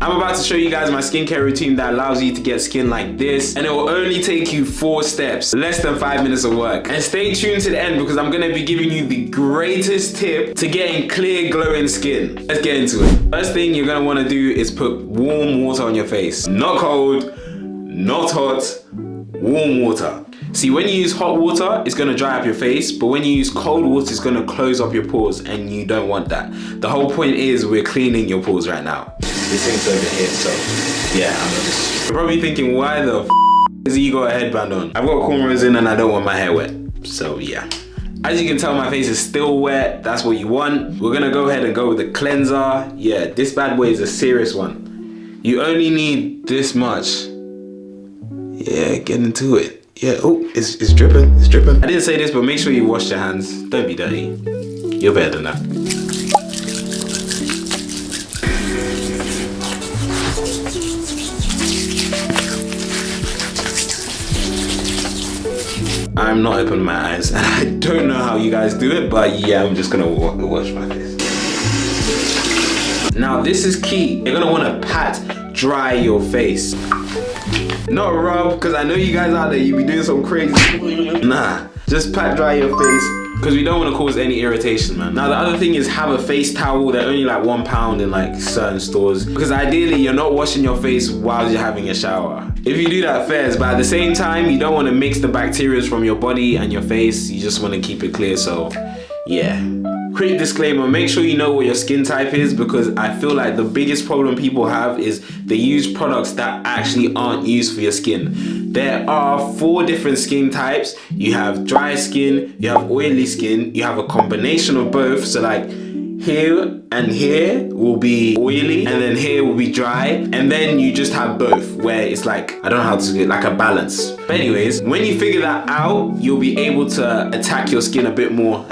I'm about to show you guys my skincare routine that allows you to get skin like this, and it will only take you 4 steps, less than 5 minutes of work. And stay tuned to the end because I'm gonna be giving you the greatest tip to getting clear, glowing skin. Let's get into it. First thing you're gonna wanna do is put warm water on your face. Not cold, not hot, warm water. See, when you use hot water, it's gonna dry up your face, but when you use cold water, it's gonna close up your pores, and you don't want that. The whole point is we're cleaning your pores right now. This thing's over here, so yeah, I'm just... You're probably thinking, why the f has he got a headband on? I've got cornrows in and I don't want my hair wet, so yeah. As you can tell, my face is still wet. That's what you want. We're gonna go ahead and go with the cleanser. Yeah, this bad boy is a serious one. You only need this much. Yeah, get into it. Yeah, oh, it's dripping, it's dripping. I didn't say this, but make sure you wash your hands. Don't be dirty. You're better than that. I'm not opening my eyes, and I don't know how you guys do it, but yeah, I'm just gonna wash my face. Now, this is key. You're gonna wanna pat dry your face. Not rub, because I know you guys out there, you be doing some crazy. Nah, just pat dry your face, because we don't want to cause any irritation, man. Now, the other thing is have a face towel. They're only like £1 in like certain stores, because ideally you're not washing your face while you're having a shower. If you do that, fairs, but at the same time, you don't want to mix the bacteria from your body and your face. You just want to keep it clear, so yeah. Quick disclaimer, make sure you know what your skin type is, because I feel like the biggest problem people have is they use products that actually aren't used for your skin. There are 4 different skin types. You have dry skin, you have oily skin, you have a combination of both. So like here and here will be oily, and then here will be dry, and then you just have both where it's like, I don't know how to say it, like a balance. But anyways, when you figure that out, you'll be able to attack your skin a bit more.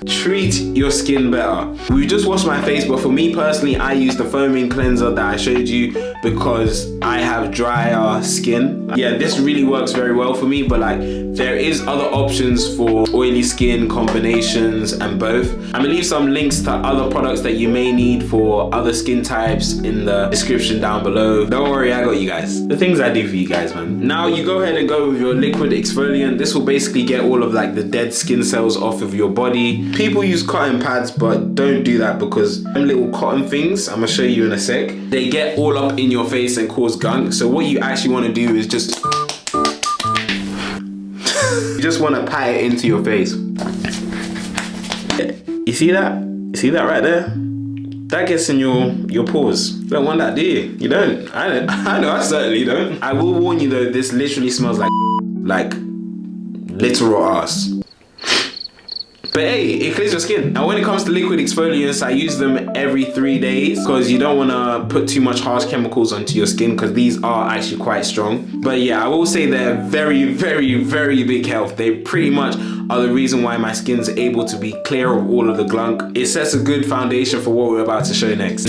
Treat your skin better. We just washed my face, but for me personally, I use the foaming cleanser that I showed you because I have drier skin. Yeah, this really works very well for me, but like there is other options for oily skin combinations and both. I'm gonna leave some links to other products that you may need for other skin types in the description down below. Don't worry, I got you guys. The things I do for you guys, man. Now you go ahead and go with your liquid exfoliant. This will basically get all of like the dead skin cells off of your body. People use cotton pads, but don't do that because them little cotton things, I'm gonna show you in a sec, they get all up in your face and cause gunk. So what you actually wanna do is just you just wanna pat it into your face. You see that? You see that right there? That gets in your pores. You don't want that, do you? You don't. I know, I certainly don't. I will warn you though, this literally smells like literal ass. But hey, it clears your skin. Now when it comes to liquid exfoliants, I use them every 3 days because you don't want to put too much harsh chemicals onto your skin because these are actually quite strong. But yeah, I will say they're very, very, very big help. They pretty much are the reason why my skin's able to be clear of all of the glunk. It sets a good foundation for what we're about to show next.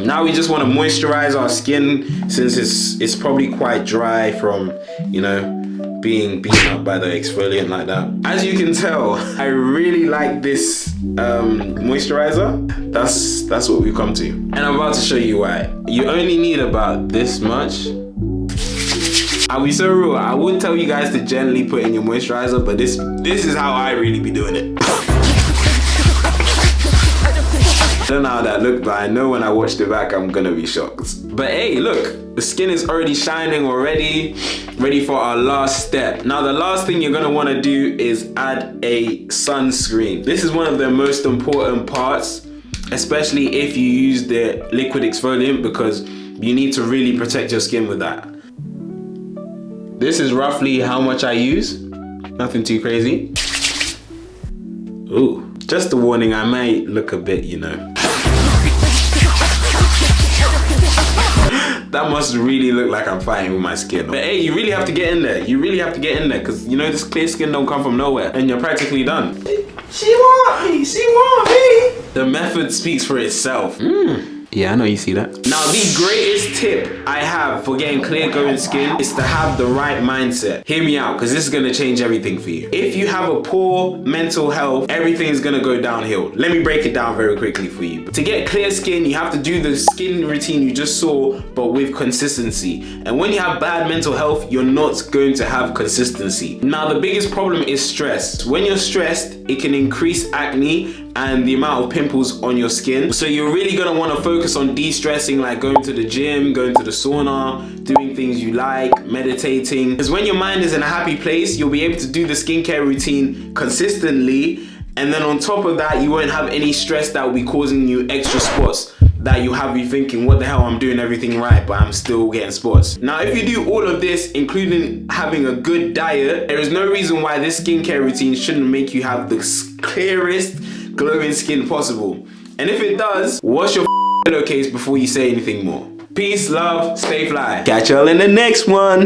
Now we just want to moisturize our skin since it's probably quite dry from, you know, being beaten up by the exfoliant like that. As you can tell, I really like this moisturizer. That's what we've come to. And I'm about to show you why. You only need about this much. I'll be so real, I would tell you guys to gently put in your moisturizer, but this is how I really be doing it. I don't know how that looked, but I know when I watched it back, I'm gonna be shocked. But hey, look, the skin is already shining already, ready for our last step. Now, the last thing you're gonna wanna do is add a sunscreen. This is one of the most important parts, especially if you use the liquid exfoliant, because you need to really protect your skin with that. This is roughly how much I use, nothing too crazy. Ooh, just a warning, I might look a bit, you know. That must really look like I'm fighting with my skin. But hey, you really have to get in there. You really have to get in there because you know this clear skin don't come from nowhere and you're practically done. She want me, she want me. The method speaks for itself. Yeah, I know you see that. Now, the greatest tip I have for getting clear glowing skin is to have the right mindset. Hear me out, because this is gonna change everything for you. If you have a poor mental health, everything is gonna go downhill. Let me break it down very quickly for you. To get clear skin, you have to do the skin routine you just saw, but with consistency. And when you have bad mental health, you're not going to have consistency. Now, the biggest problem is stress. When you're stressed, it can increase acne and the amount of pimples on your skin. So you're really gonna wanna focus on de-stressing, like going to the gym, going to the sauna, doing things you like, meditating. Because when your mind is in a happy place, you'll be able to do the skincare routine consistently. And then on top of that, you won't have any stress that will be causing you extra spots that you have you thinking, what the hell, I'm doing everything right, but I'm still getting spots. Now, if you do all of this, including having a good diet, there is no reason why this skincare routine shouldn't make you have the clearest glowing skin possible. And if it does, wash your pillowcase before you say anything more. Peace, love, stay fly. Catch y'all in the next one.